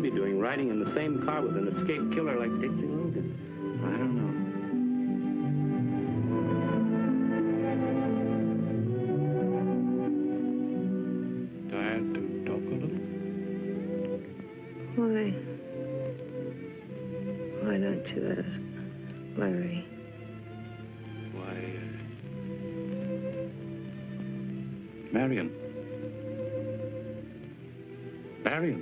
be doing, riding in the same car with an escaped killer like Dixie Logan? I don't know. Tired to talk a little? Why don't you ask Larry? Why, Marion. Marion.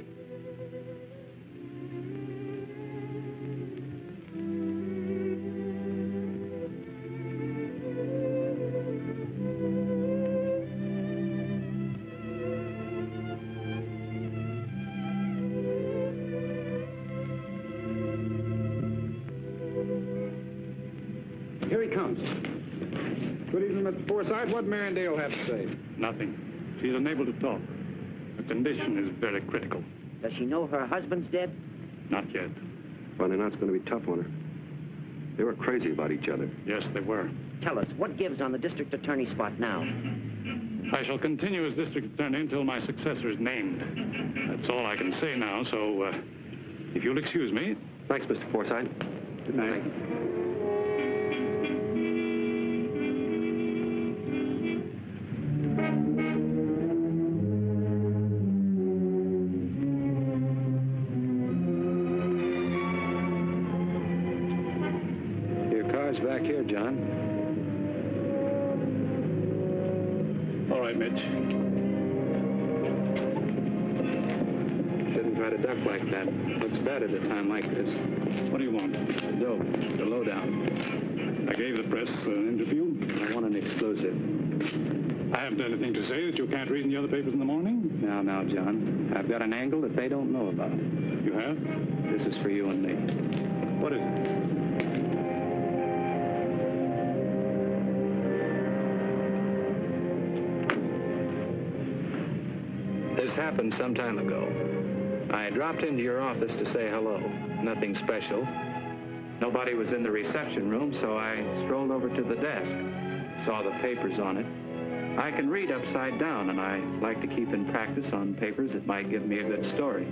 Here he comes. Good evening, Mr. Forsythe. What Marion Dale have to say? Nothing. She's unable to talk. Her condition is very critical. Does she know her husband's dead? Not yet. Finding out's going to be tough on her. They were crazy about each other. Yes, they were. Tell us, what gives on the district attorney spot now? I shall continue as district attorney until my successor is named. That's all I can say now, so if you'll excuse me. Thanks, Mr. Forsythe. Good night. Back here, John. All right, Mitch. Shouldn't try to duck like that. Looks bad at a time like this. What do you want? Dope. The lowdown. I gave the press an interview. I want an exclusive. I haven't anything to say that you can't read in the other papers in the morning. Now, John. I've got an angle that they don't know about. You have? This is for you and me. What is it? This happened some time ago. I dropped into your office to say hello. Nothing special. Nobody was in the reception room, so I strolled over to the desk. Saw the papers on it. I can read upside down, and I like to keep in practice on papers that might give me a good story.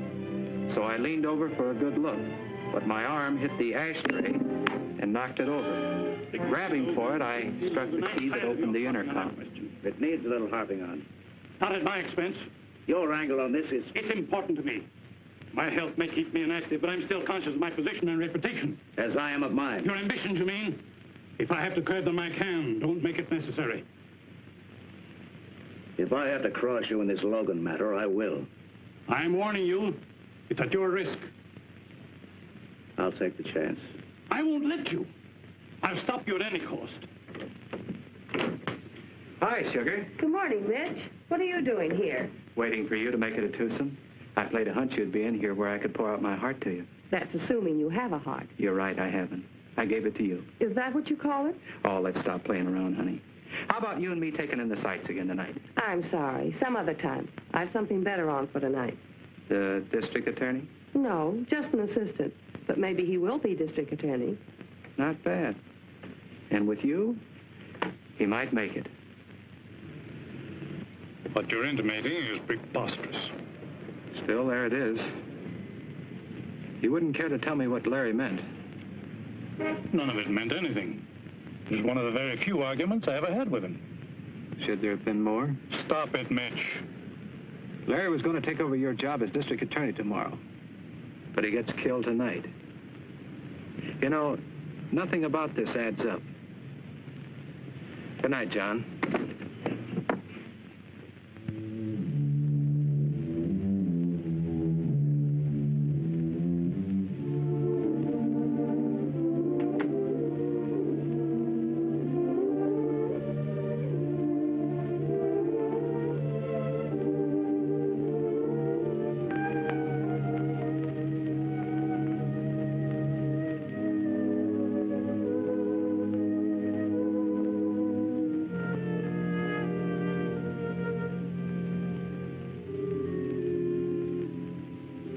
So I leaned over for a good look, but my arm hit the ashtray and knocked it over. Grabbing for it, I struck the key that opened the intercom. It needs a little harping on. Not at my expense. Your angle on this is... It's important to me. My health may keep me inactive, but I'm still conscious of my position and reputation. As I am of mine. Your ambitions, you mean? If I have to curb them, I can. Don't make it necessary. If I have to cross you in this Logan matter, I will. I'm warning you. It's at your risk. I'll take the chance. I won't let you. I'll stop you at any cost. Hi, Sugar. Good morning, Mitch. What are you doing here? Waiting for you to make it a twosome. I played a hunch you'd be in here where I could pour out my heart to you. That's assuming you have a heart. You're right, I haven't. I gave it to you. Is that what you call it? Oh, let's stop playing around, honey. How about you and me taking in the sights again tonight? I'm sorry. Some other time. I have something better on for tonight. The district attorney? No, just an assistant. But maybe he will be district attorney. Not bad. And with you, he might make it. What you're intimating is preposterous. Still, there it is. You wouldn't care to tell me what Larry meant? None of it meant anything. It was one of the very few arguments I ever had with him. Should there have been more? Stop it, Mitch. Larry was going to take over your job as district attorney tomorrow. But he gets killed tonight. You know, nothing about this adds up. Good night, John.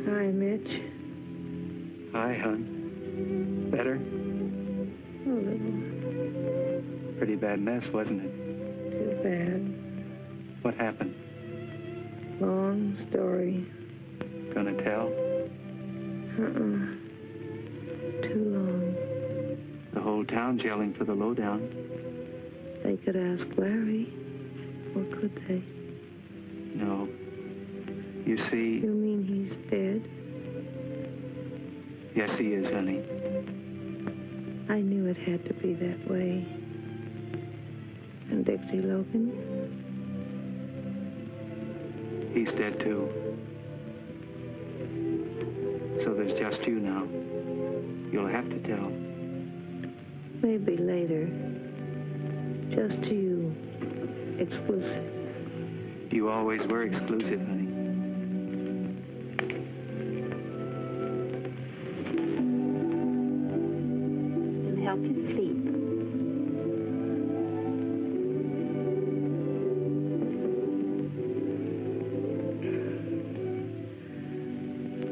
Hi, Mitch. Hi, hon. Better? A little. Pretty bad mess, wasn't it? Too bad. What happened? Long story. Gonna tell? Too long. The whole town's yelling for the lowdown. They could ask Larry. Or could they? No. You see... You mean he's dead? Yes, he is, honey. I knew it had to be that way. And Dixie Logan? He's dead, too. So there's just you now. You'll have to tell. Maybe later. Just you. Exclusive. You always were exclusive, honey. And help you sleep.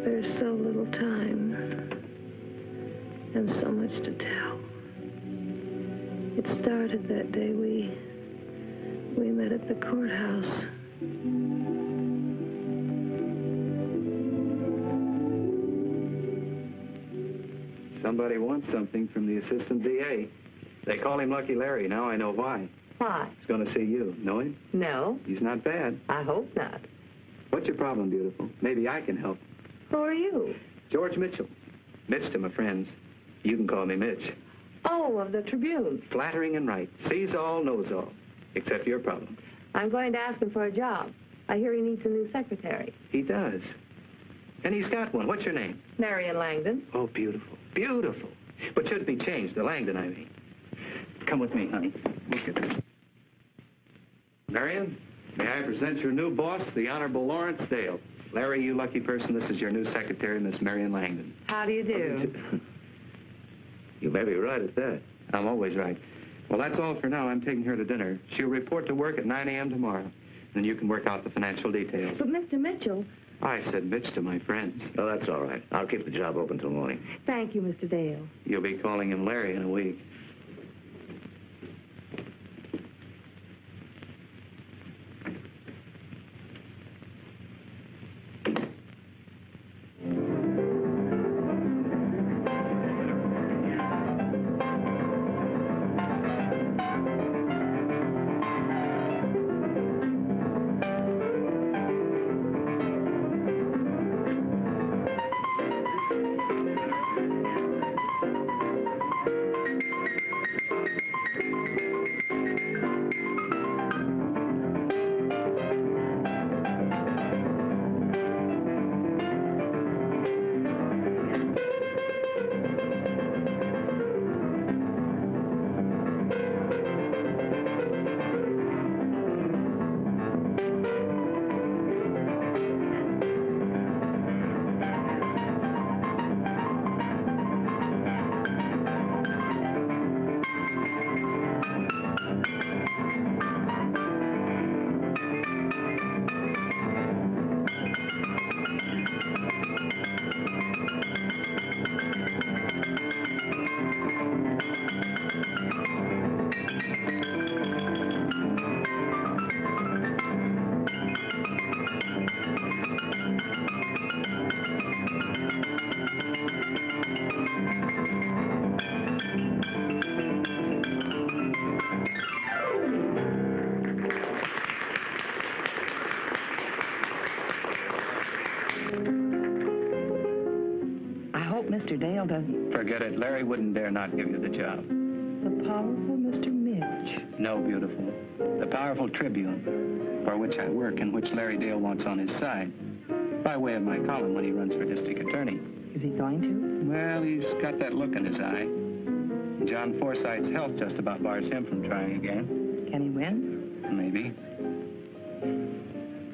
There's so little time. And so much to tell. It started that day we met at the courthouse. Somebody wants something from the assistant DA. They call him Lucky Larry. Now I know why. Why? He's going to see you. Know him? No, He's not bad. I hope not. What's your problem, beautiful? Maybe I can help. Who are you? George Mitchell. Mitch to my friends. You can call me Mitch. Oh, of the Tribune. Flattering and right. Sees all, knows all. Except your problem. I'm going to ask him for a job. I hear he needs a new secretary. He does. And he's got one. What's your name? Marion Langdon. Oh, beautiful. Beautiful. But should be changed. The Langdon, I mean. Come with me, honey. Look at this. Marion, may I present your new boss, the Honorable Lawrence Dale. Larry, you lucky person, this is your new secretary, Miss Marion Langdon. How do you do? You may be right at that. I'm always right. Well, that's all for now. I'm taking her to dinner. She'll report to work at 9 a.m. tomorrow. Then you can work out the financial details. But Mr. Mitchell... I said Mitch to my friends. Oh, that's all right. I'll keep the job open till morning. Thank you, Mr. Dale. You'll be calling him Larry in a week. Mr. Dale doesn't... Forget it. Larry wouldn't dare not give you the job. The powerful Mr. Mitch. No, beautiful. The powerful Tribune, for which I work and which Larry Dale wants on his side, by way of my column when he runs for district attorney. Is he going to? Well, he's got that look in his eye. John Forsythe's health just about bars him from trying again. Can he win? Maybe.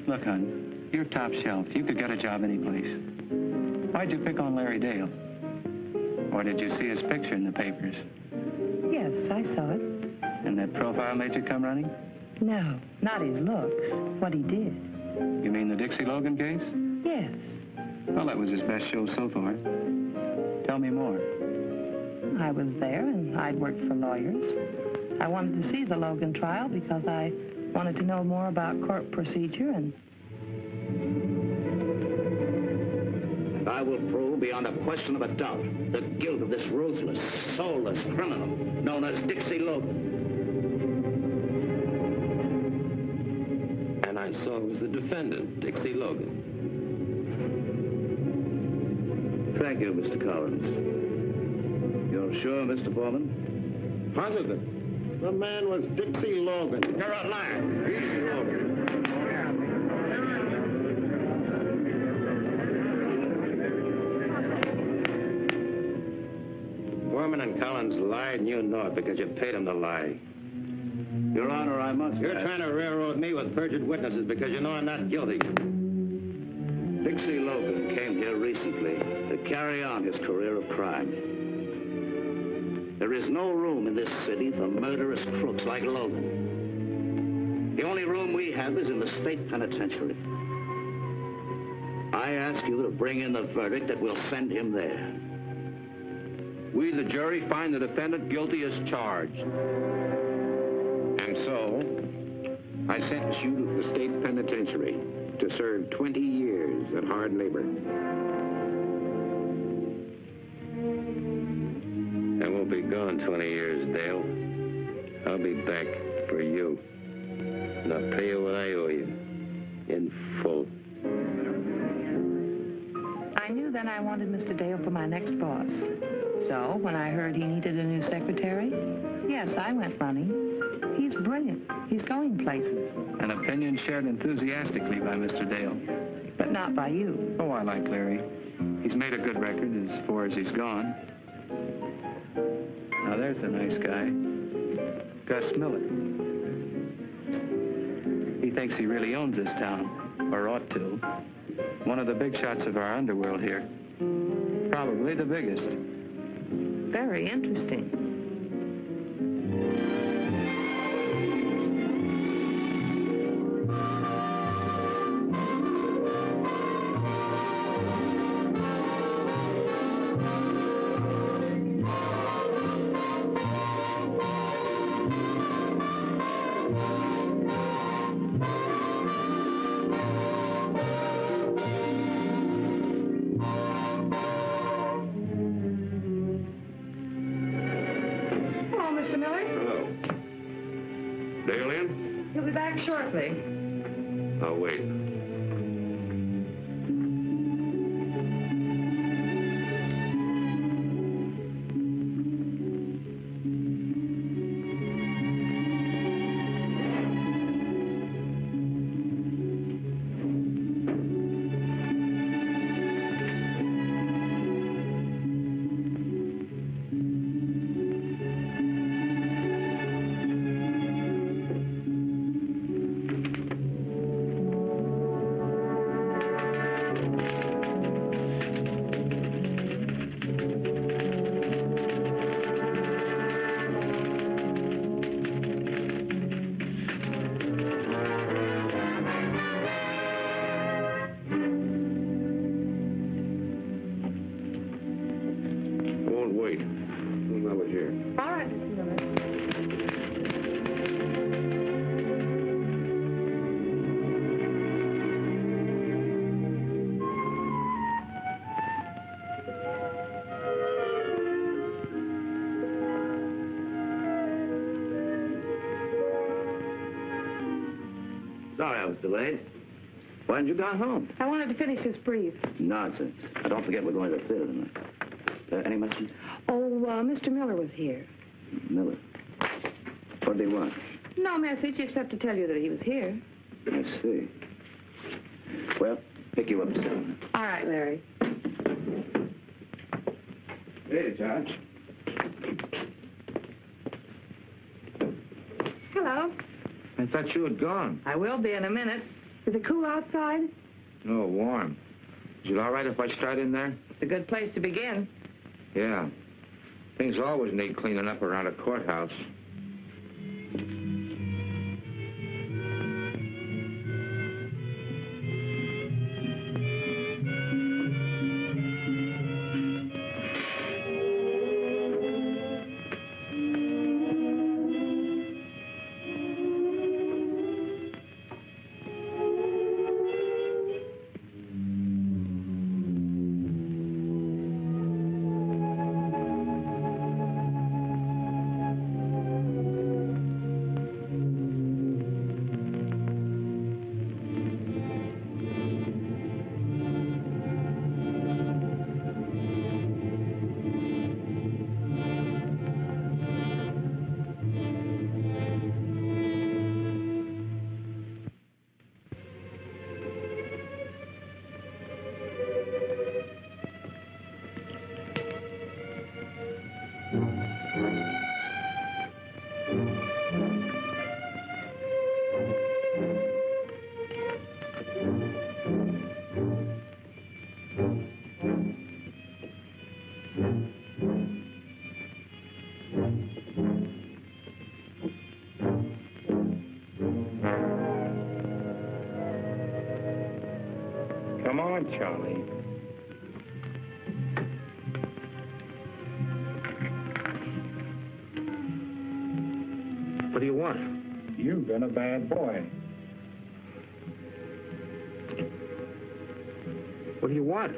Look, hon, you're top shelf. You could get a job any place. Why'd you pick on Larry Dale? Or did you see his picture in the papers? Yes, I saw it. And that profile made you come running? No, not his looks. What he did. You mean the Dixie Logan case? Yes. Well, that was his best show so far. Tell me more. I was there, and I'd worked for lawyers. I wanted to see the Logan trial because I wanted to know more about court procedure, and I will prove beyond a question of a doubt the guilt of this ruthless, soulless criminal known as Dixie Logan. And I saw it was the defendant, Dixie Logan. Thank you, Mr. Collins. You're sure, Mr. Foreman? Positive. The man was Dixie Logan. You're a liar. Dixie Logan. Foreman and Collins lied, and you know it because you paid them to lie. Your Honor, I must... You're trying to railroad me with perjured witnesses because you know I'm not guilty. Dixie Logan came here recently to carry on his career of crime. There is no room in this city for murderous crooks like Logan. The only room we have is in the state penitentiary. I ask you to bring in the verdict that will send him there. We, the jury, find the defendant guilty as charged. And so, I sentence you to the state penitentiary to serve 20 years at hard labor. I won't be gone 20 years, Dale. I'll be back for you. And I'll pay you what I owe you. In full. I knew then I wanted Mr. Dale for my next boss. So, when I heard he needed a new secretary, yes, I went running. He's brilliant. He's going places. An opinion shared enthusiastically by Mr. Dale. But not by you. Oh, I like Larry. He's made a good record as far as he's gone. Now, there's a nice guy. Gus Miller. He thinks he really owns this town, or ought to. One of the big shots of our underworld here. Probably the biggest. Very interesting. Dale in? He'll be back shortly. I'll wait. Wait. I was here. All right, Mr. Miller. Sorry I was delayed. Why hadn't you gone home? I wanted to finish this brief. Nonsense. Don't forget we're going to the theater tonight. Any message? Oh, Mr. Miller was here. Miller. What did he want? No message except to tell you that he was here. I see. Well, pick you up soon. All right, Larry. Hey, John. Hello. I thought you had gone. I will be in a minute. Is it cool outside? Oh, warm. Is it all right if I start in there? It's a good place to begin. Yeah. Things always need cleaning up around a courthouse. Charlie. What do you want? You've been a bad boy. What do you want?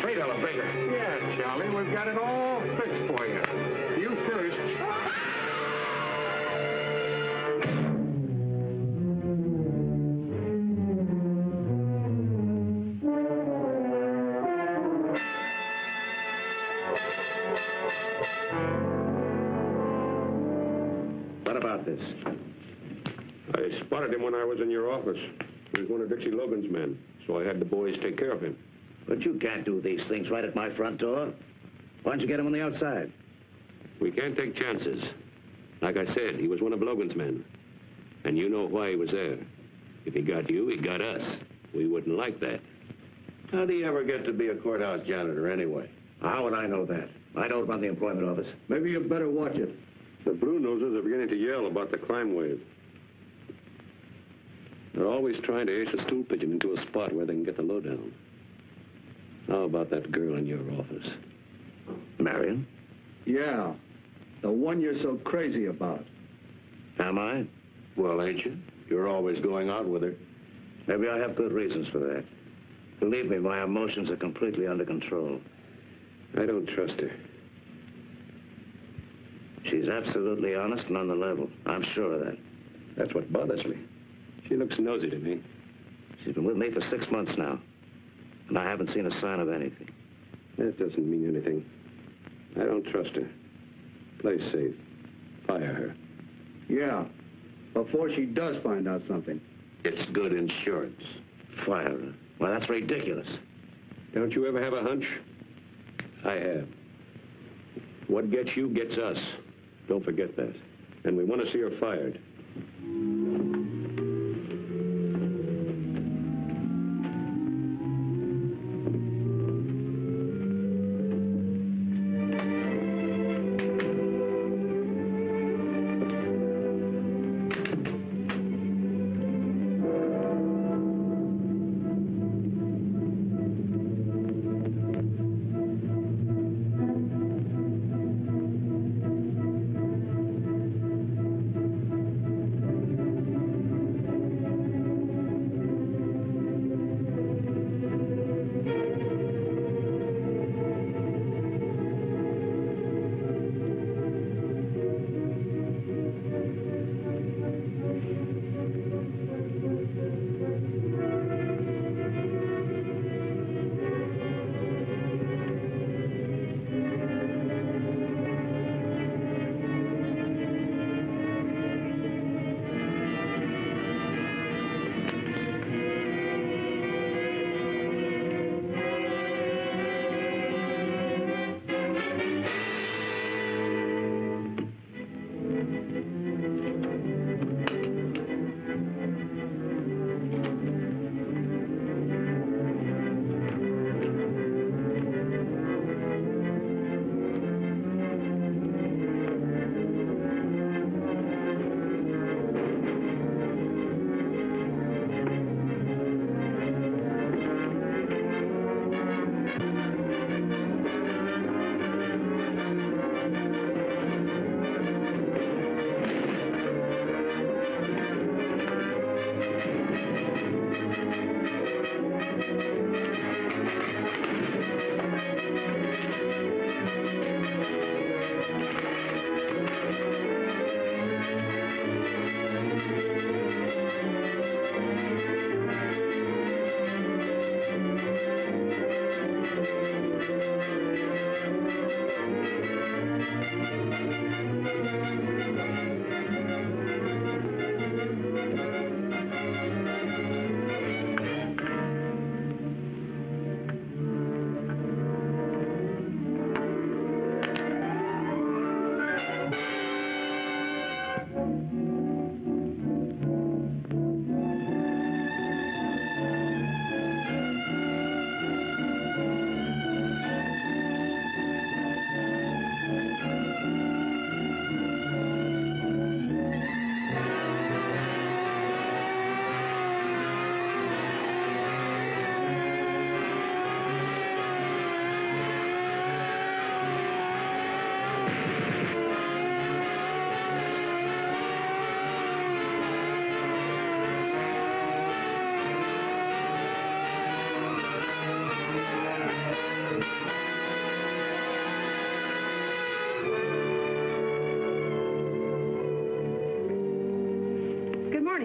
Freight elevator. Yeah, Charlie, we've got it all fixed for you. You first. What about this? I spotted him when I was in your office. He was one of Dixie Logan's men, so I had the boys take care of him. But you can't do these things right at my front door. Why don't you get him on the outside? We can't take chances. Like I said, he was one of Logan's men. And you know why he was there. If he got you, he got us. We wouldn't like that. How do you ever get to be a courthouse janitor anyway? How would I know that? I don't run the employment office. Maybe you better watch it. The Blue Noses are beginning to yell about the crime wave. They're always trying to ace a stool pigeon into a spot where they can get the lowdown. How about that girl in your office? Marion? Yeah, the one you're so crazy about. Am I? Well, ain't you? You're always going out with her. Maybe I have good reasons for that. Believe me, my emotions are completely under control. I don't trust her. She's absolutely honest and on the level. I'm sure of that. That's what bothers me. She looks nosy to me. She's been with me for 6 months now, and I haven't seen a sign of anything. That doesn't mean anything. I don't trust her. Play safe. Fire her. Yeah, before she does find out something. It's good insurance. Fire her? Well, that's ridiculous. Don't you ever have a hunch? I have. What gets you gets us. Don't forget that. And we want to see her fired.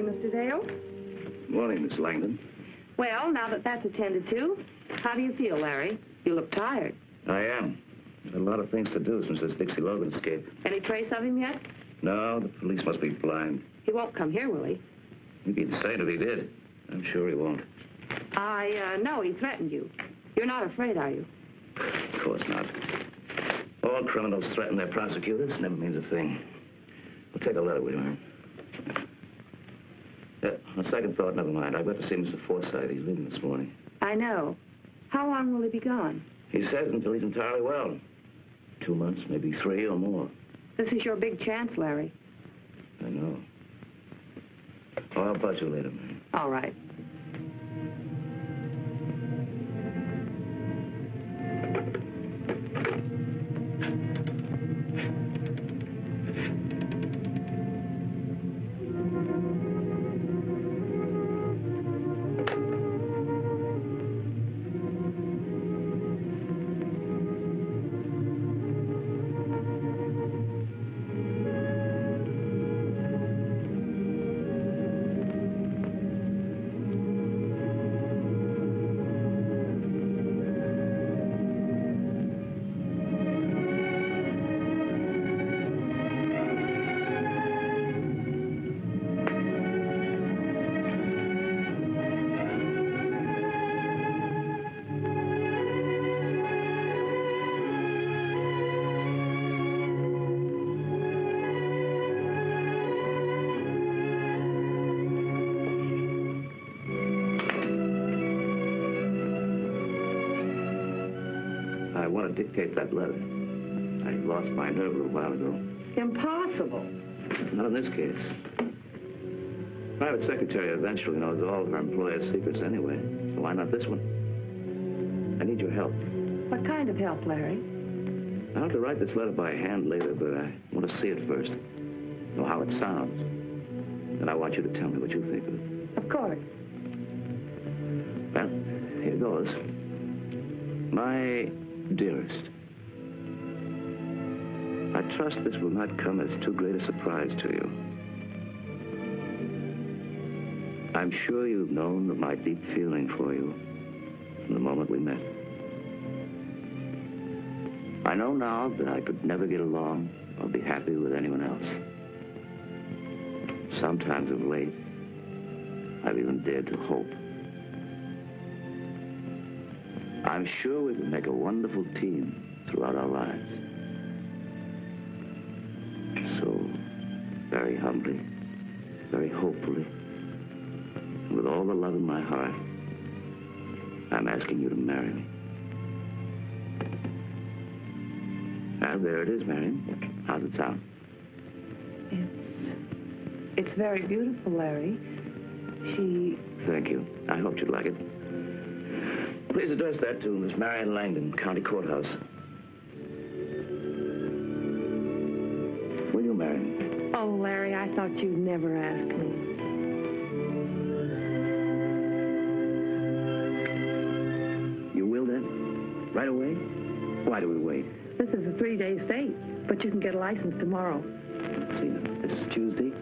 morning, Mr. Dale. Morning, Miss Langdon. Well, now that that's attended to, how do you feel, Larry? You look tired. I am. There's a lot of things to do since this Dixie Logan escape. Any trace of him yet? No, the police must be blind. He won't come here, will he? He'd be insane if he did. I'm sure he won't. I know he threatened you. You're not afraid, are you? Of course not. All criminals threaten their prosecutors. Never means a thing. We'll take a letter, will you, man? On second thought, never mind. I've got to see Mr. Forsythe. He's leaving this morning. I know. How long will he be gone? He says until he's entirely well. 2 months, maybe 3 or more. This is your big chance, Larry. I know. Oh, I'll buzz you later, man. All right. I want to dictate that letter. I lost my nerve a little while ago. Impossible. Not in this case. Private secretary eventually knows all of her employers' secrets anyway. So why not this one? I need your help. What kind of help, Larry? I'll have to write this letter by hand later, but I want to see it first. Know how it sounds. Then I want you to tell me what you think of it. Of course. Well, here goes. My dearest, I trust this will not come as too great a surprise to you. I'm sure you've known of my deep feeling for you from the moment we met. I know now that I could never get along or be happy with anyone else. Sometimes of late, I've even dared to hope. I'm sure we can make a wonderful team throughout our lives. So, very humbly, very hopefully, and with all the love in my heart, I'm asking you to marry me. And there it is, Marion. How's it sound? It's very beautiful, Larry. Thank you. I hoped you'd like it. Please address that to Miss Marion Langdon, County Courthouse. Will you marry me? Oh, Larry, I thought you'd never ask me. You will then? Right away? Why do we wait? This is a 3-day stay, but you can get a license tomorrow. Let's see now. This is Tuesday.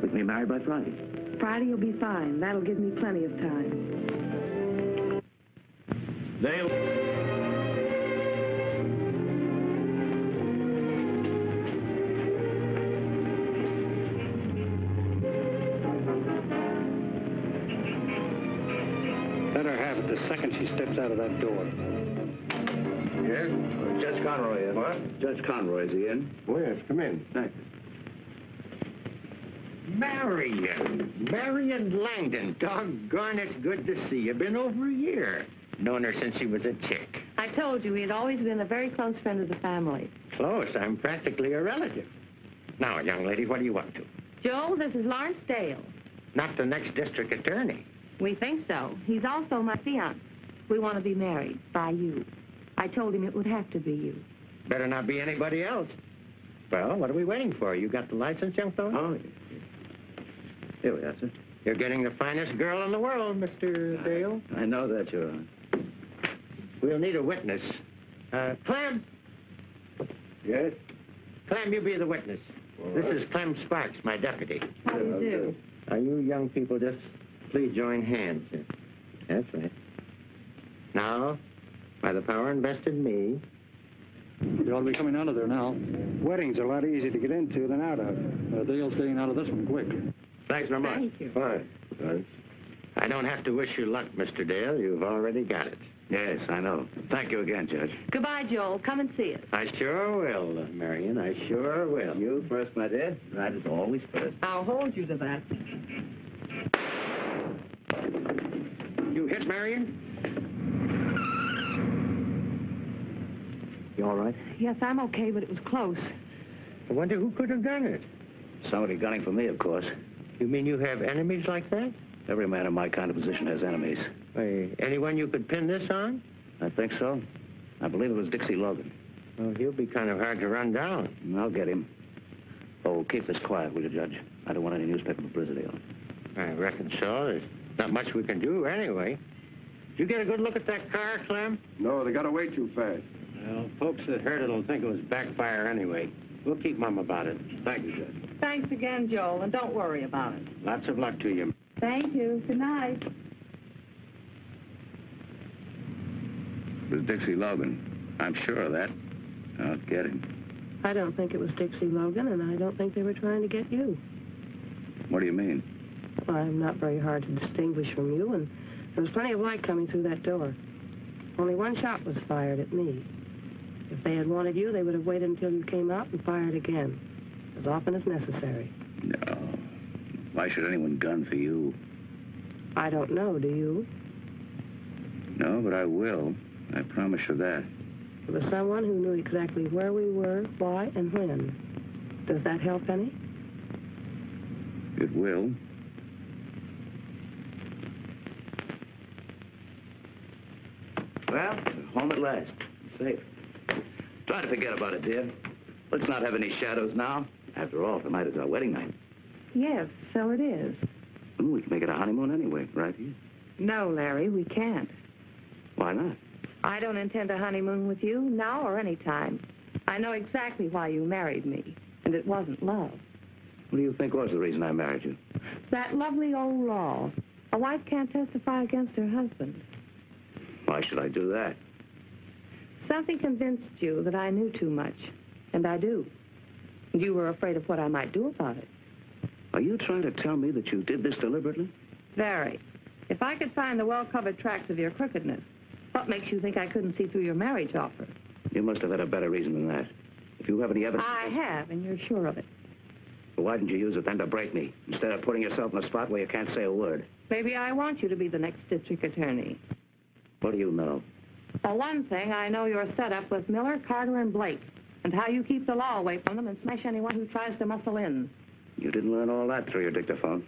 We can be married by Friday. Friday will be fine. That'll give me plenty of time. Dale. Let her have it the second she steps out of that door. Yes? Judge Conroy in. What? Judge Conroy, is he in? Oh, yes. Come in. Thank you. Marion Langdon. Doggone, it's good to see you. Been over a year. Known her since she was a chick. I told you, he had always been a very close friend of the family. Close. I'm practically a relative. Now, young lady, what do you want to? Joe, this is Lawrence Dale. Not the next district attorney. We think so. He's also my fiancé. We want to be married by you. I told him it would have to be you. Better not be anybody else. Well, what are we waiting for? You got the license, young fellow? Oh, here we are, sir. You're getting the finest girl in the world, Mr. Dale. I know that, Your Honor. We'll need a witness. Clem! Yes? Clem, you be the witness. This is Clem Sparks, my deputy. How do you do? Now, you young people just please join hands. That's right. Now, by the power invested in me... You ought to be coming out of there now. Weddings are a lot easier to get into than out of. Dale's getting out of this one quick. Thanks very much. Thank you. Fine. I don't have to wish you luck, Mr. Dale. You've already got it. Yes, I know. Thank you again, Judge. Goodbye, Joel. Come and see us. I sure will, Marion. I sure will. You first, my dear. Right is always first. I'll hold you to that. You hit, Marion? You all right? Yes, I'm okay, but it was close. I wonder who could have done it. Somebody gunning for me, of course. You mean you have enemies like that? Every man in my kind of position has enemies. Why, anyone you could pin this on? I think so. I believe it was Dixie Logan. Well, he'll be kind of hard to run down. I'll get him. Oh, keep this quiet, will you, Judge? I don't want any newspaper publicity on it. I reckon so. There's not much we can do anyway. Did you get a good look at that car, Clem? No, they got away too fast. Well, folks that heard it will think it was backfire anyway. We'll keep mum about it. Thank you, Judge. Thanks again, Joel, and don't worry about it. Lots of luck to you. Thank you. Good night. It was Dixie Logan. I'm sure of that. I'll get him. I don't think it was Dixie Logan, and I don't think they were trying to get you. What do you mean? Well, I'm not very hard to distinguish from you, and there was plenty of light coming through that door. Only one shot was fired at me. If they had wanted you, they would have waited until you came out and fired again, as often as necessary. No. Why should anyone gun for you? I don't know, do you? No, but I will. I promise you that. It was someone who knew exactly where we were, why, and when. Does that help any? It will. Well, we're home at last. Safe. Try to forget about it, dear. Let's not have any shadows now. After all, tonight is our wedding night. Yes, so it is. We can make it a honeymoon anyway, right here. No, Larry, we can't. Why not? I don't intend a honeymoon with you, now or any time. I know exactly why you married me, and it wasn't love. What do you think was the reason I married you? That lovely old law. A wife can't testify against her husband. Why should I do that? Something convinced you that I knew too much, and I do. And you were afraid of what I might do about it. Are you trying to tell me that you did this deliberately? Very. If I could find the well-covered tracks of your crookedness, what makes you think I couldn't see through your marriage offer? You must have had a better reason than that. If you have any evidence... I have, and you're sure of it. Well, why didn't you use it then to break me, instead of putting yourself in a spot where you can't say a word? Maybe I want you to be the next district attorney. What do you know? For one thing, I know your setup with Miller, Carter, and Blake, and how you keep the law away from them and smash anyone who tries to muscle in. You didn't learn all that through your dictaphone.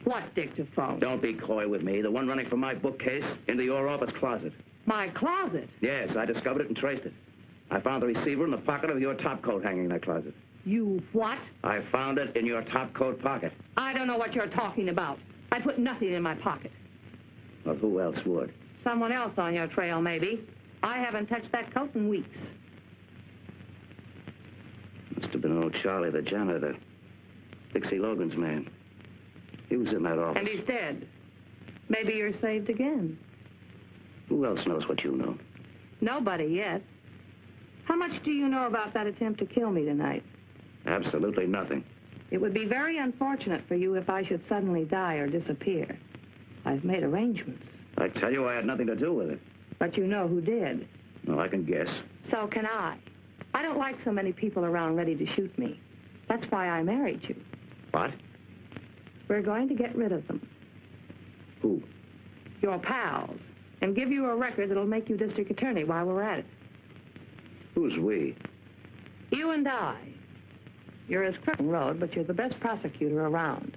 What dictaphone? Don't be coy with me. The one running from my bookcase into your office closet. My closet? Yes, I discovered it and traced it. I found the receiver in the pocket of your top coat hanging in that closet. You what? I found it in your top coat pocket. I don't know what you're talking about. I put nothing in my pocket. Well, who else would? Someone else on your trail, maybe. I haven't touched that coat in weeks. Must have been old Charlie, the janitor. Dixie Logan's man. He was in that office. And he's dead. Maybe you're saved again. Who else knows what you know? Nobody yet. How much do you know about that attempt to kill me tonight? Absolutely nothing. It would be very unfortunate for you if I should suddenly die or disappear. I've made arrangements. I tell you, I had nothing to do with it. But you know who did. Well, I can guess. So can I. I don't like so many people around ready to shoot me. That's why I married you. What? We're going to get rid of them. Who? Your pals. And give you a record that'll make you district attorney while we're at it. Who's we? You and I. You're as crooked road, but you're the best prosecutor around.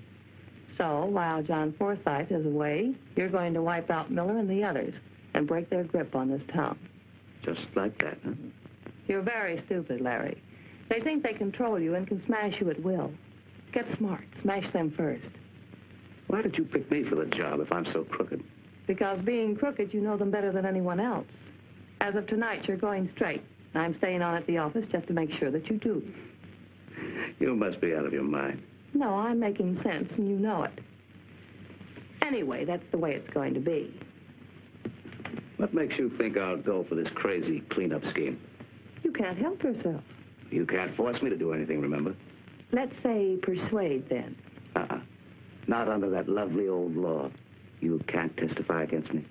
So, while John Forsythe is away, you're going to wipe out Miller and the others and break their grip on this town. Just like that, huh? You're very stupid, Larry. They think they control you and can smash you at will. Get smart. Smash them first. Why did you pick me for the job if I'm so crooked? Because being crooked, you know them better than anyone else. As of tonight, you're going straight. I'm staying on at the office just to make sure that you do. You must be out of your mind. No, I'm making sense, and you know it. Anyway, that's the way it's going to be. What makes you think I'll go for this crazy cleanup scheme? You can't help yourself. You can't force me to do anything, remember? Let's say persuade, then. Not under that lovely old law. You can't testify against me.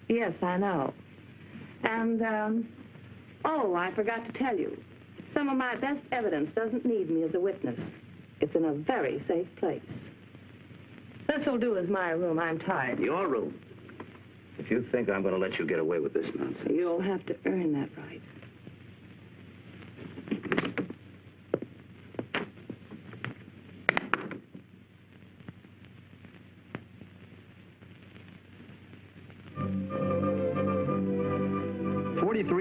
Yes, I know. And, oh, I forgot to tell you. Some of my best evidence doesn't need me as a witness. It's in a very safe place. This'll do as my room. I'm tired. Your room? If you think I'm going to let you get away with this nonsense... You'll have to earn that right.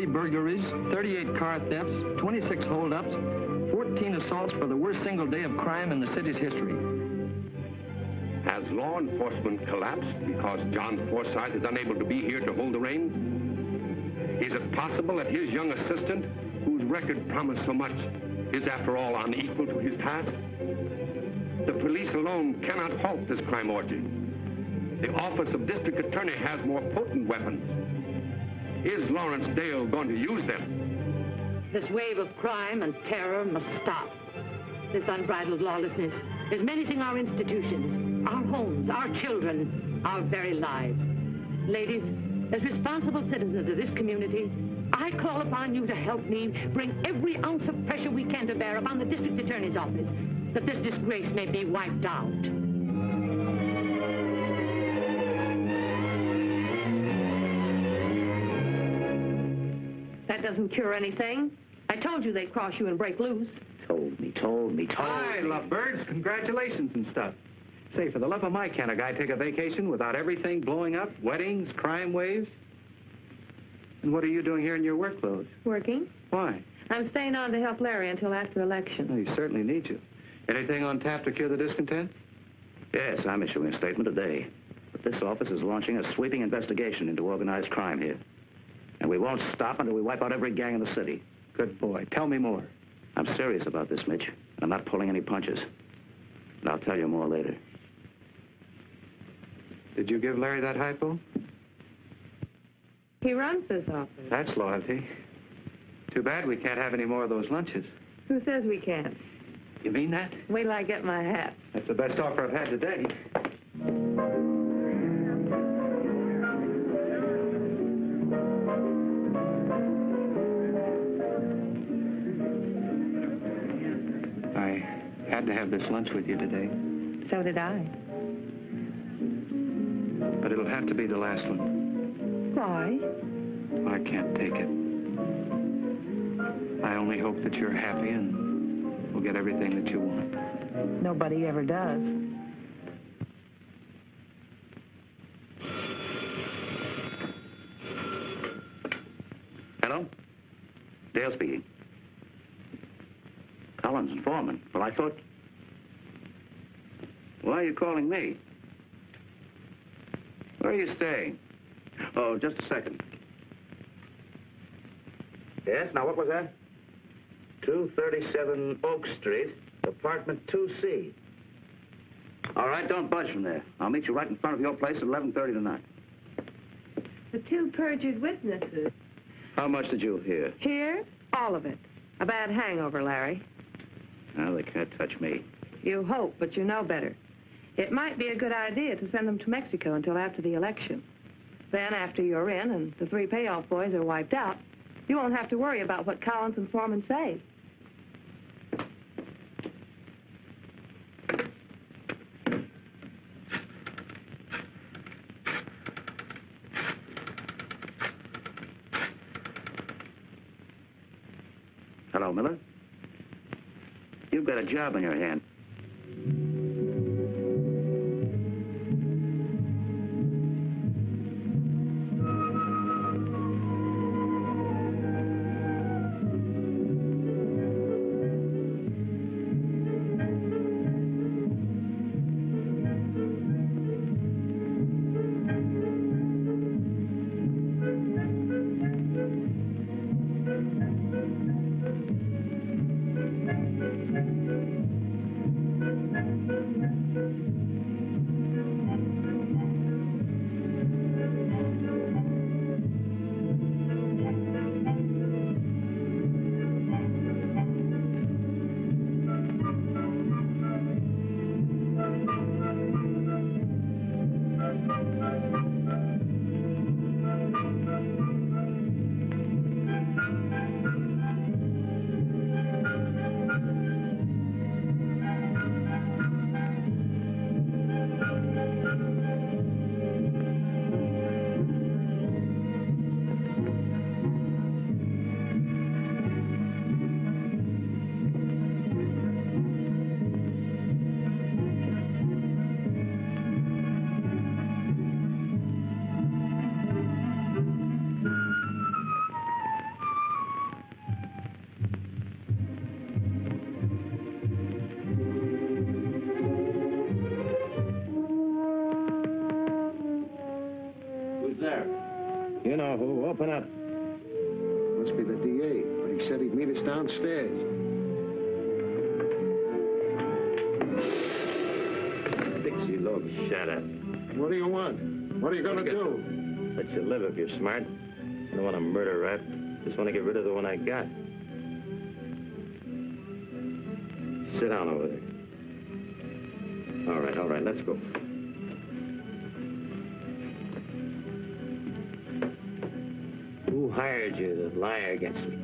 Burglaries, 38 car thefts, 26 holdups, 14 assaults for the worst single day of crime in the city's history. Has law enforcement collapsed because John Forsythe is unable to be here to hold the reins? Is it possible that his young assistant, whose record promised so much, is after all unequal to his task? The police alone cannot halt this crime orgy. The Office of District Attorney has more potent weapons. Is Lawrence Dale going to use them? This wave of crime and terror must stop. This unbridled lawlessness is menacing our institutions, our homes, our children, our very lives. Ladies, as responsible citizens of this community, I call upon you to help me bring every ounce of pressure we can to bear upon the District Attorney's office, that this disgrace may be wiped out. That doesn't cure anything. I told you they'd cross you and break loose. Told me. Hi, lovebirds. Congratulations and stuff. Say, for the love of Mike, can a guy take a vacation without everything blowing up? Weddings, crime waves? And what are you doing here in your work clothes? Working. Why? I'm staying on to help Larry until after election. Well, he certainly needs you. Anything on tap to cure the discontent? Yes, I'm issuing a statement today. But this office is launching a sweeping investigation into organized crime here. And we won't stop until we wipe out every gang in the city. Good boy. Tell me more. I'm serious about this, Mitch. And I'm not pulling any punches. And I'll tell you more later. Did you give Larry that hypo? He runs this office. That's loyalty. Too bad we can't have any more of those lunches. Who says we can't? You mean that? Wait till I get my hat. That's the best offer I've had today. I had to have this lunch with you today. So did I. But it'll have to be the last one. Why? I can't take it. I only hope that you're happy and will get everything that you want. Nobody ever does. Hello? Dale speaking. Collins and Foreman. Well, I thought... Why are you calling me? Where are you staying? Oh, just a second. Yes, now what was that? 237 Oak Street, apartment 2C. All right, don't budge from there. I'll meet you right in front of your place at 11:30 tonight. The two perjured witnesses. How much did you hear? Here? All of it. A bad hangover, Larry. Well, they can't touch me. You hope, but you know better. It might be a good idea to send them to Mexico until after the election. Then, after you're in and the three payoff boys are wiped out, you won't have to worry about what Collins and Foreman say. Hello, Miller. You've got a job on your hand. Now, who? Open up. Must be the DA, but he said he'd meet us downstairs. Dixie Logan. Shut up. What do you want? What are you going to do? Let you live if you're smart. I don't want to murder rap. Just want to get rid of the one I got. Sit down over there. All right, let's go. Who hired you to lie against me?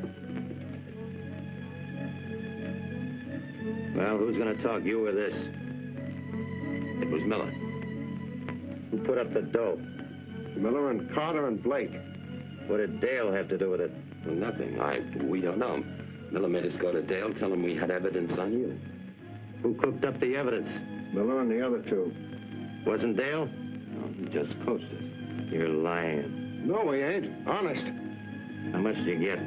Well, who's going to talk, you or this? It was Miller. Who put up the dough? Miller and Carter and Blake. What did Dale have to do with it? Well, nothing. We don't know. Miller made us go to Dale, tell him we had evidence on you. Who cooked up the evidence? Miller and the other two. Wasn't Dale? No, he just coached us. You're lying. No, we ain't. Honest. How much did you get?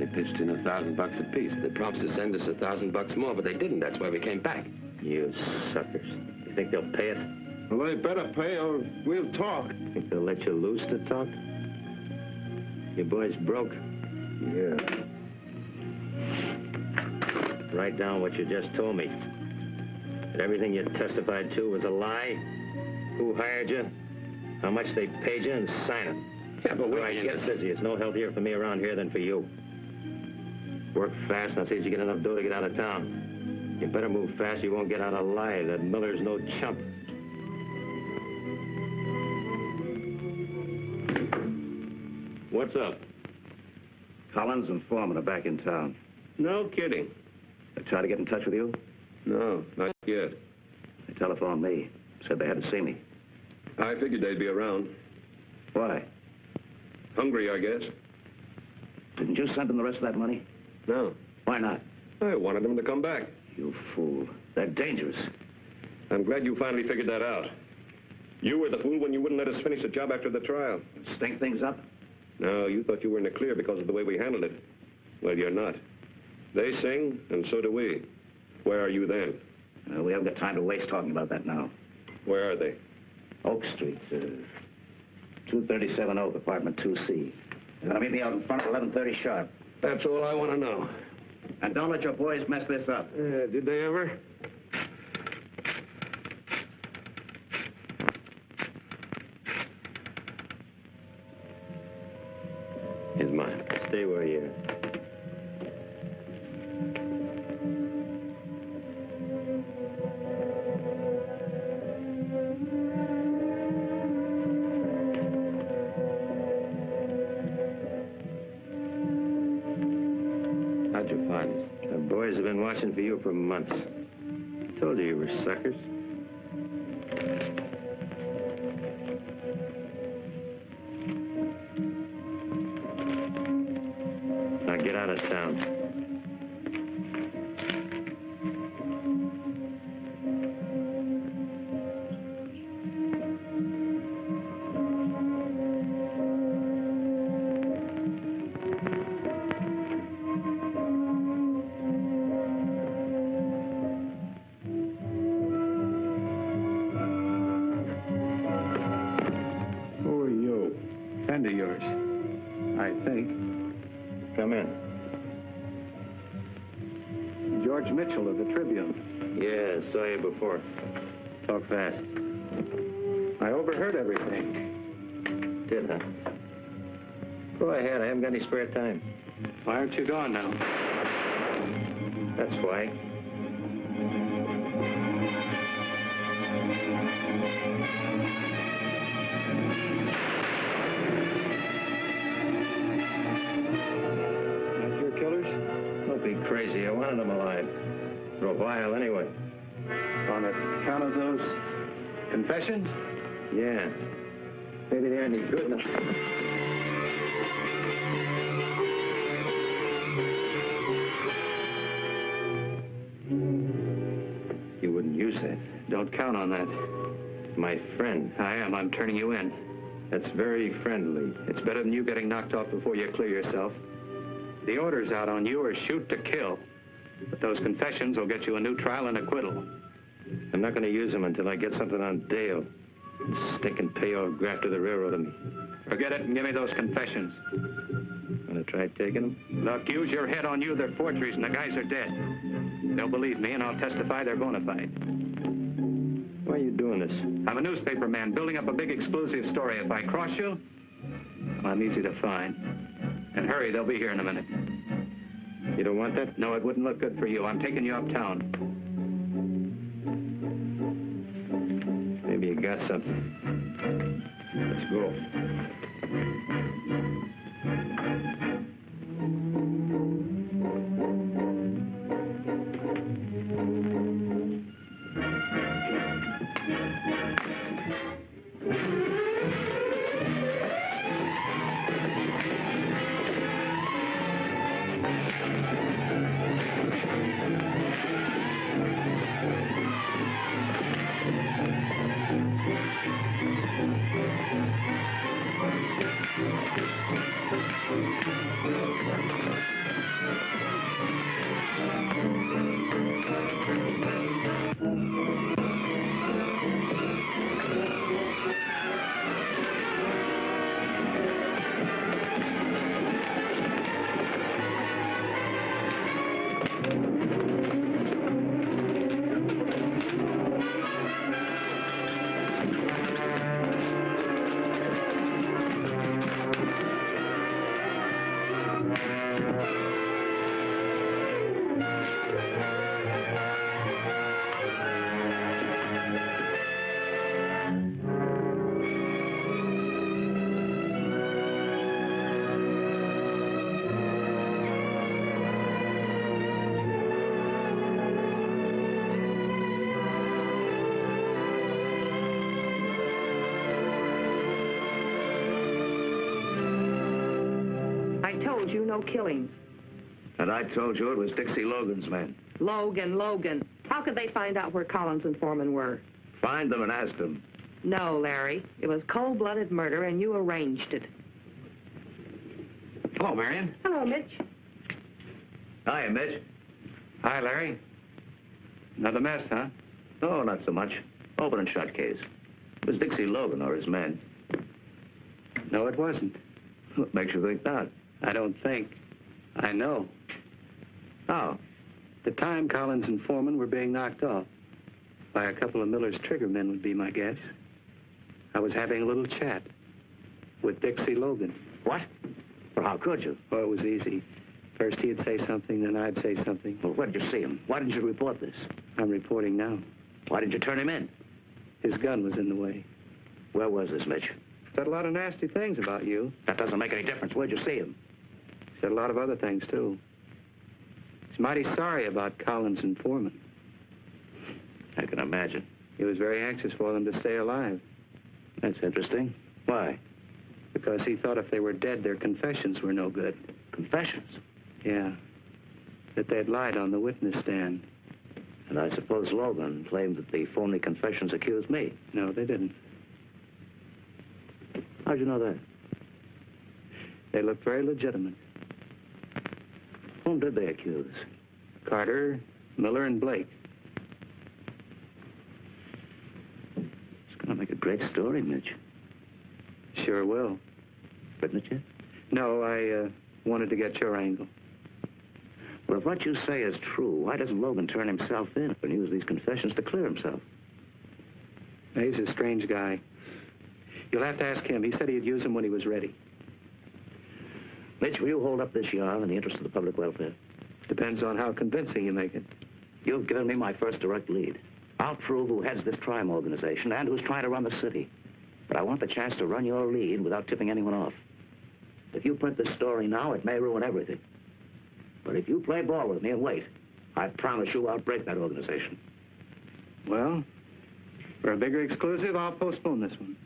They pitched in $1,000 apiece. They promised to send us $1,000 more, but they didn't. That's why we came back. You suckers. You think they'll pay it? Well, they better pay or we'll talk. Think they'll let you loose to talk? Your boys broke? Yeah. Write down what you just told me. That everything you testified to was a lie? Who hired you? How much they paid you, and sign it. Yeah, but All right, get busy. It's no healthier for me around here than for you. Work fast, and I'll see if you get enough dough to get out of town. You better move fast, you won't get out alive. That Miller's no chump. What's up? Collins and Foreman are back in town. No kidding. They tried to get in touch with you? No, not yet. They telephoned me. Said they had to see me. I figured they'd be around. Why? Hungry, I guess. Didn't you send them the rest of that money? No. Why not? I wanted them to come back. You fool. They're dangerous. I'm glad you finally figured that out. You were the fool when you wouldn't let us finish the job after the trial. Stink things up? No, you thought you were in the clear because of the way we handled it. Well, you're not. They sing, and so do we. Where are you then? We haven't got time to waste talking about that now. Where are they? Oak Street, 237 Oak, apartment 2C. They're going to meet me out in front at 11:30 sharp. That's all I want to know. And don't let your boys mess this up. Did they ever? He's mine. Stay where you are. How'd you find us? The boys have been watching for you for months. I told you were suckers. Now get out of town. Who are you? Friend of yours, I think. Come in. George Mitchell of the Tribune. Yeah, saw you before. Talk fast. I overheard everything. Did, huh? Go ahead, I haven't got any spare time. Why aren't you gone now? That's why. Not your killers? Don't be crazy. I wanted them alive. For a while, anyway. On account of those confessions? Yeah. Maybe they aren't any good enough. You wouldn't use that. Don't count on that. My friend. I am. I'm turning you in. That's very friendly. It's better than you getting knocked off before you clear yourself. The orders out on you are shoot to kill. But those confessions will get you a new trial and acquittal. I'm not going to use them until I get something on Dale. Stinking payoff grafter the railroad of me. Forget it and give me those confessions. Gonna try taking them? Look, use your head on you. They're forgeries and the guys are dead. They'll believe me and I'll testify they're bona fide. Why are you doing this? I'm a newspaper man building up a big exclusive story. If I cross you, I'm easy to find. And hurry, they'll be here in a minute. You don't want that? No, it wouldn't look good for you. I'm taking you uptown. Maybe you got something. Let's go. No killings. And I told you it was Dixie Logan's men. Logan. How could they find out where Collins and Foreman were? Find them and ask them. No, Larry. It was cold-blooded murder, and you arranged it. Hello, Marion. Hello, Mitch. Hiya, Mitch. Hi, Larry. Another mess, huh? Oh, not so much. Open and shut case. It was Dixie Logan or his men. No, it wasn't. What makes you think that? I don't think. I know. How? The time Collins and Foreman were being knocked off by a couple of Miller's trigger men would be my guess. I was having a little chat with Dixie Logan. What? Well, how could you? Oh, it was easy. First he'd say something, then I'd say something. Well, where did you see him? Why didn't you report this? I'm reporting now. Why didn't you turn him in? His gun was in the way. Where was this, Mitch? Said a lot of nasty things about you. That doesn't make any difference. Where'd you see him? Said a lot of other things, too. He's mighty sorry about Collins and Foreman. I can imagine. He was very anxious for them to stay alive. That's interesting. Why? Because he thought if they were dead, their confessions were no good. Confessions? Yeah. That they'd lied on the witness stand. And I suppose Logan claimed that the phony confessions accused me. No, they didn't. How'd you know that? They looked very legitimate. Whom did they accuse? Carter, Miller, and Blake. It's going to make a great story, Mitch. Sure will. Written it yet? No, I wanted to get your angle. Well, if what you say is true, why doesn't Logan turn himself in and use these confessions to clear himself? He's a strange guy. You'll have to ask him. He said he'd use them when he was ready. Mitch, will you hold up this yarn in the interest of the public welfare? Depends on how convincing you make it. You've given me my first direct lead. I'll prove who heads this crime organization and who's trying to run the city. But I want the chance to run your lead without tipping anyone off. If you print this story now, it may ruin everything. But if you play ball with me and wait, I promise you I'll break that organization. Well, for a bigger exclusive, I'll postpone this one.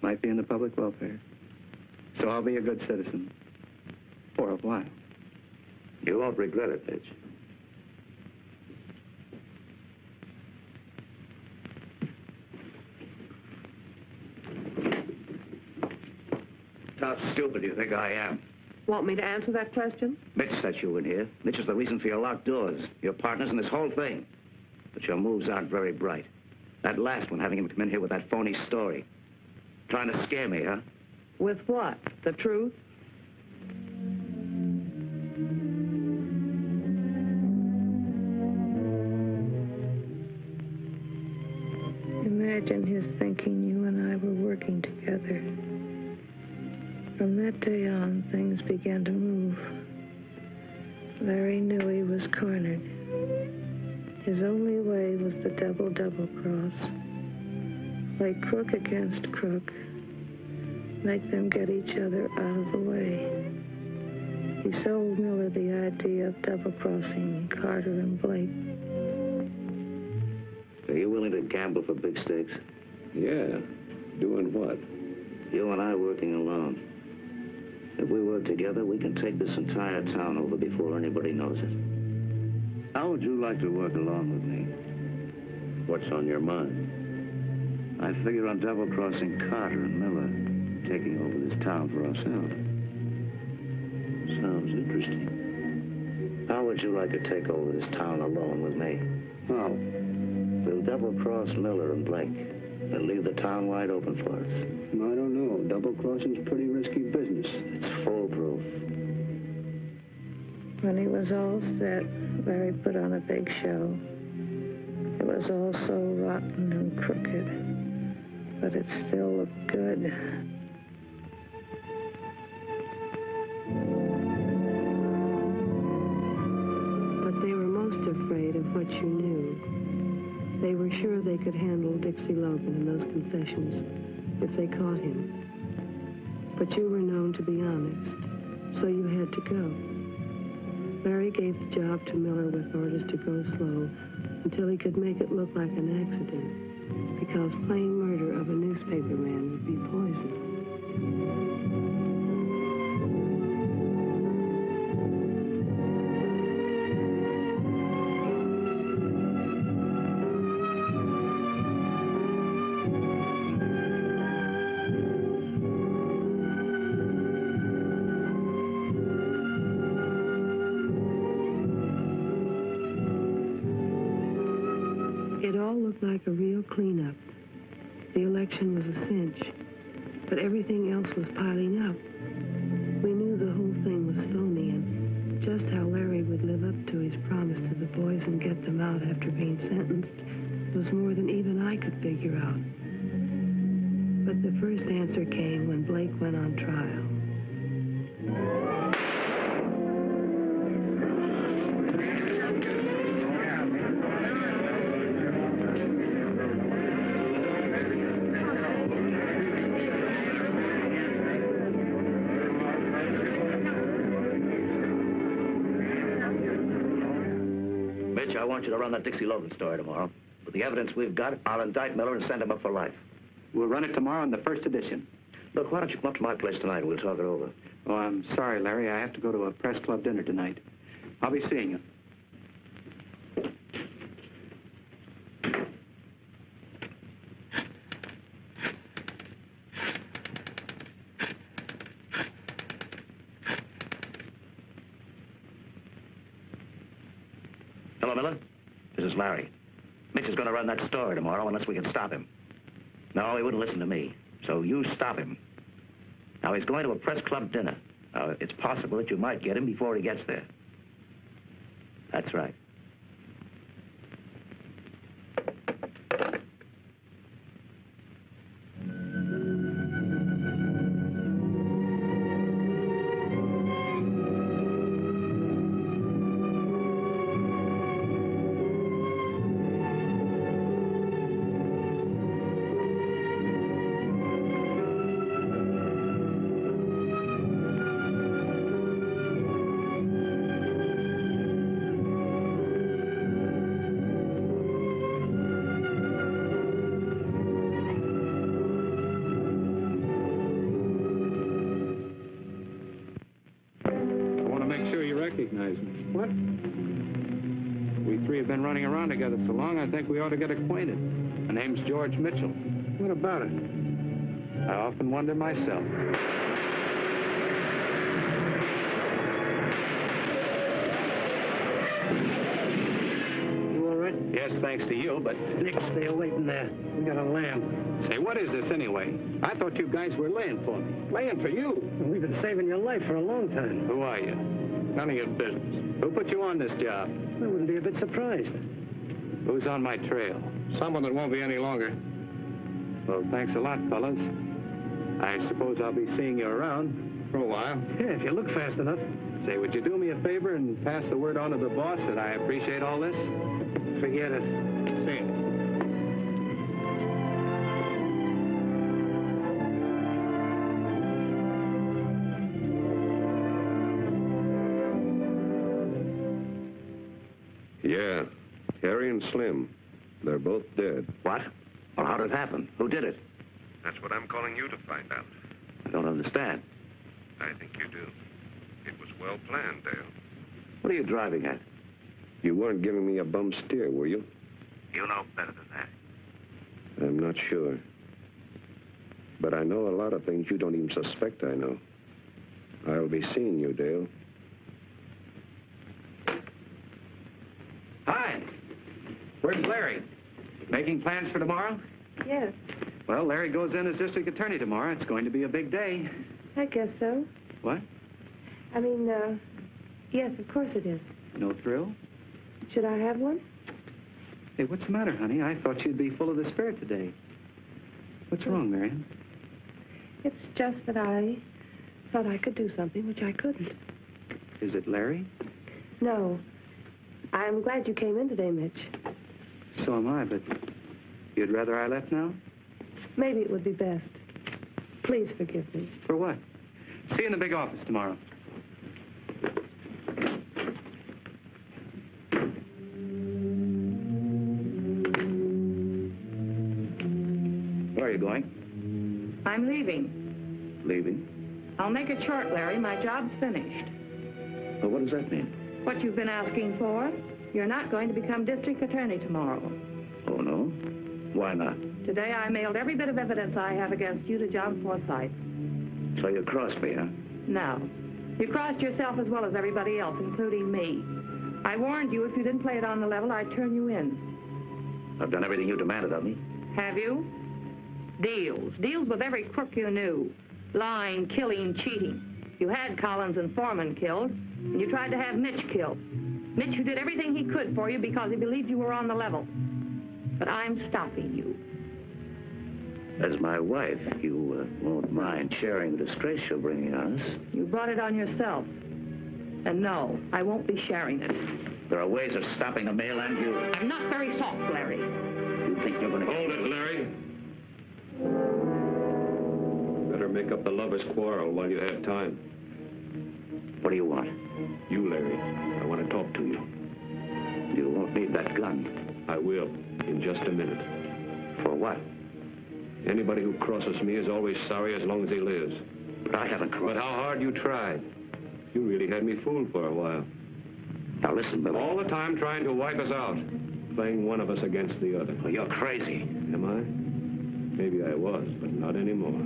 Might be in the public welfare. So I'll be a good citizen. For a while. You won't regret it, Mitch. How stupid do you think I am? Want me to answer that question? Mitch set you in here. Mitch is the reason for your locked doors, your partners in this whole thing. But your moves aren't very bright. That last one, having him come in here with that phony story. Trying to scare me, huh? With what? The truth? Imagine his thinking you and I were working together. From that day on, things began to move. Larry knew he was cornered. His only way was the double cross. Play crook against crook. Make them get each other out of the way. He sold Miller the idea of double-crossing Carter and Blake. Are you willing to gamble for big stakes? Yeah. Doing what? You and I working alone. If we work together, we can take this entire town over before anybody knows it. How would you like to work along with me? What's on your mind? I figure on double-crossing Carter and Miller, taking over this town for ourselves. Sounds interesting. How would you like to take over this town alone with me? How? We'll double-cross Miller and Blake, and leave the town wide open for us. I don't know. Double-crossing's pretty risky business. It's foolproof. When he was all set, Larry put on a big show. It was all so rotten and crooked, but it still looked good. But they were most afraid of what you knew. They were sure they could handle Dixie Logan in those confessions if they caught him. But you were known to be honest, so you had to go. Larry gave the job to Miller with orders to go slow until he could make it look like an accident, because plain murder of a newspaperman would be poison. It all looked like a real cleanup. The election was a cinch, but everything else was piling up. We knew the whole thing was phony, and just how Larry would live up to his promise to the boys and get them out after being sentenced was more than even I could figure out. But the first answer came when Blake went on trial. Mitch, I want you to run that Dixie Logan story tomorrow. With the evidence we've got, I'll indict Miller and send him up for life. We'll run it tomorrow in the first edition. Look, why don't you come up to my place tonight and we'll talk it over. Oh, I'm sorry, Larry. I have to go to a press club dinner tonight. I'll be seeing you. Hello, Miller. This is Larry. Mitch is going to run that story tomorrow unless we can stop him. No, he wouldn't listen to me, so you stop him. Now, he's going to a press club dinner. It's possible that you might get him before he gets there. That's right. Recognize me. What? We three have been running around together so long, I think we ought to get acquainted. My name's George Mitchell. What about it? I often wonder myself. You all right? Yes, thanks to you, but... Nick, stay away from there. We got a lamb. Say, what is this anyway? I thought you guys were laying for me. Laying for you? We've been saving your life for a long time. Who are you? None of your business. Who put you on this job? I wouldn't be a bit surprised. Who's on my trail? Someone that won't be any longer. Well, thanks a lot, fellas. I suppose I'll be seeing you around. For a while. Yeah, if you look fast enough. Say, would you do me a favor and pass the word on to the boss that I appreciate all this? Forget it. See you. Yeah, Harry and Slim. They're both dead. What? Well, how did it happen? Who did it? That's what I'm calling you to find out. I don't understand. I think you do. It was well planned, Dale. What are you driving at? You weren't giving me a bum steer, were you? You know better than that. I'm not sure. But I know a lot of things you don't even suspect I know. I'll be seeing you, Dale. Hi. Where's Larry? Making plans for tomorrow? Yes, Well, Larry goes in as district attorney tomorrow. It's going to be a big day. I guess so. What? I mean, yes, of course it is. No thrill? Should I have one? Hey, what's the matter, honey? I thought you'd be full of the spirit today. What's wrong, Marion? It's just that I thought I could do something which I couldn't. Is it Larry? No. I'm glad you came in today, Mitch. So am I, but you'd rather I left now? Maybe it would be best. Please forgive me. For what? See you in the big office tomorrow. Where are you going? I'm leaving. Leaving? I'll make it short, Larry. My job's finished. Well, what does that mean? What you've been asking for? You're not going to become district attorney tomorrow. Oh, no? Why not? Today I mailed every bit of evidence I have against you to John Forsythe. So you crossed me, huh? No. You crossed yourself as well as everybody else, including me. I warned you if you didn't play it on the level, I'd turn you in. I've done everything you demanded of me. Have you? Deals. Deals with every crook you knew. Lying, killing, cheating. You had Collins and Foreman killed, and you tried to have Mitch killed. Mitch, who did everything he could for you because he believed you were on the level. But I'm stopping you. As my wife, you won't mind sharing the disgrace you're bringing on us. You brought it on yourself. And no, I won't be sharing it. There are ways of stopping the mail and you. I'm not very soft, Larry. You think you're going to... Hold it, Larry. Better make up the lovers' quarrel while you have time. What do you want? You, Larry. I want to talk to you. You won't need that gun. I will, in just a minute. For what? Anybody who crosses me is always sorry as long as he lives. But I haven't crossed. But how hard you tried. You really had me fooled for a while. Now listen, Billy. All the time trying to wipe us out. Playing one of us against the other. Well, you're crazy. Am I? Maybe I was, but not anymore.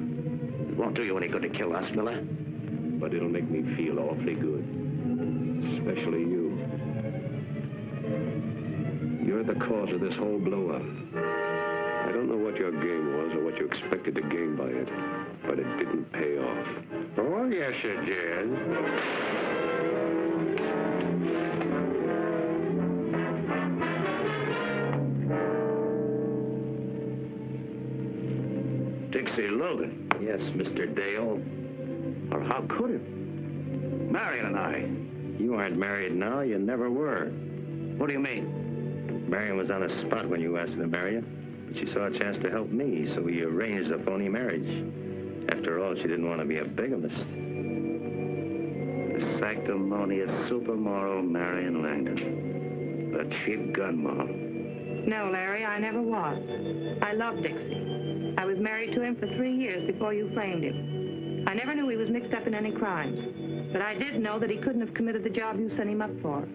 It won't do you any good to kill us, Miller. But it'll make me feel awfully good. Especially you. You're the cause of this whole blow-up. I don't know what your game was or what you expected to gain by it, but it didn't pay off. Oh, yes, it did. Dixie Logan. Yes, Mr. Dale. Or how could it? Marion and I. You aren't married now. You never were. What do you mean? Marion was on the spot when you asked her to marry her. But she saw a chance to help me, so we arranged a phony marriage. After all, she didn't want to be a bigamist. The sanctimonious supermoral Marion Langdon. A cheap gun moll. No, Larry, I never was. I loved Dixie. I was married to him for 3 years before you framed him. I never knew he was mixed up in any crimes. But I did know that he couldn't have committed the job you sent him up for.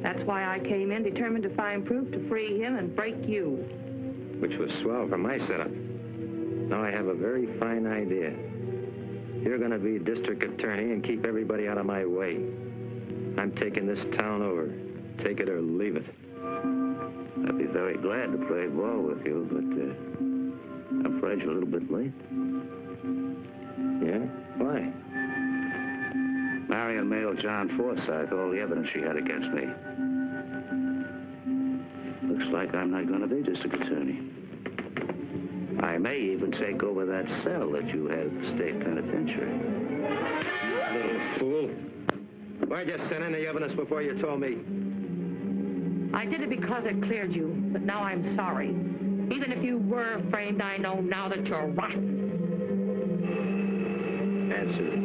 That's why I came in, determined to find proof to free him and break you. Which was swell for my setup. Now I have a very fine idea. You're going to be district attorney and keep everybody out of my way. I'm taking this town over. Take it or leave it. That'd be be glad to play ball with you, but I'm afraid you're a little bit late. Yeah? Why? Marion mailed John Forsythe all the evidence she had against me. Looks like I'm not going to be district attorney. I may even take over that cell that you have at the state penitentiary. Little fool. Why'd you send in the evidence before you told me? I did it because it cleared you, but now I'm sorry. Even if you were framed, I know now that you're rotten. Answer it.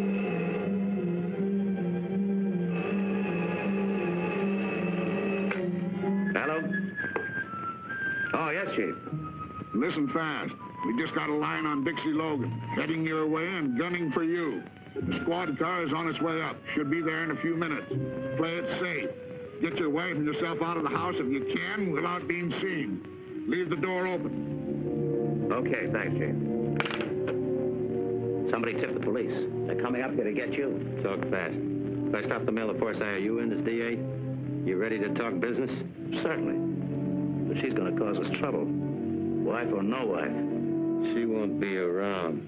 Hello? Oh, yes, Chief. Listen fast. We just got a line on Dixie Logan, heading your way and gunning for you. The squad car is on its way up. Should be there in a few minutes. Play it safe. Get your wife and yourself out of the house if you can without being seen. Leave the door open. Okay, thanks, Chief. Somebody tipped the police. They're coming up here to get you. Talk fast. If I stop the mail, of course, are you in as DA? You ready to talk business? Certainly. But she's going to cause us trouble. Wife or no wife. She won't be around.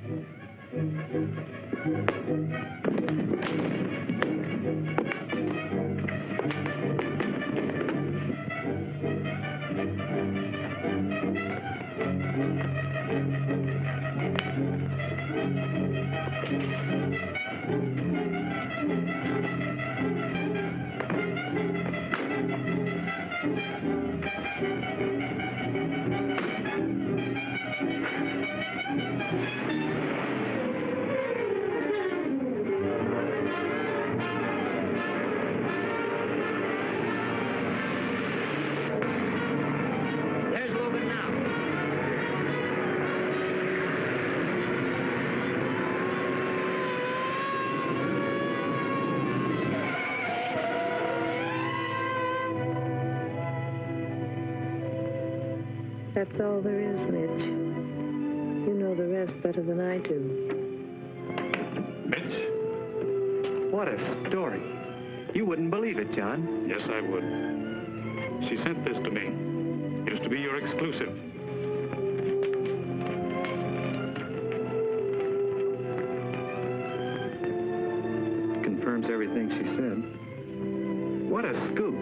That's all there is, Mitch. You know the rest better than I do. Mitch? What a story. You wouldn't believe it, John. Yes, I would. She sent this to me. It is to be your exclusive. Confirms everything she said. What a scoop.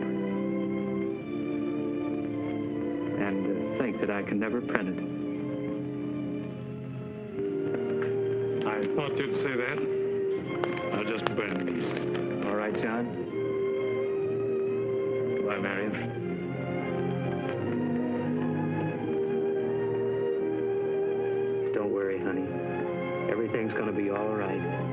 And to think that I can never print it. I thought you'd say that. I'll just burn these. All right, John. Goodbye, Marion. Don't worry, honey. Everything's going to be all right.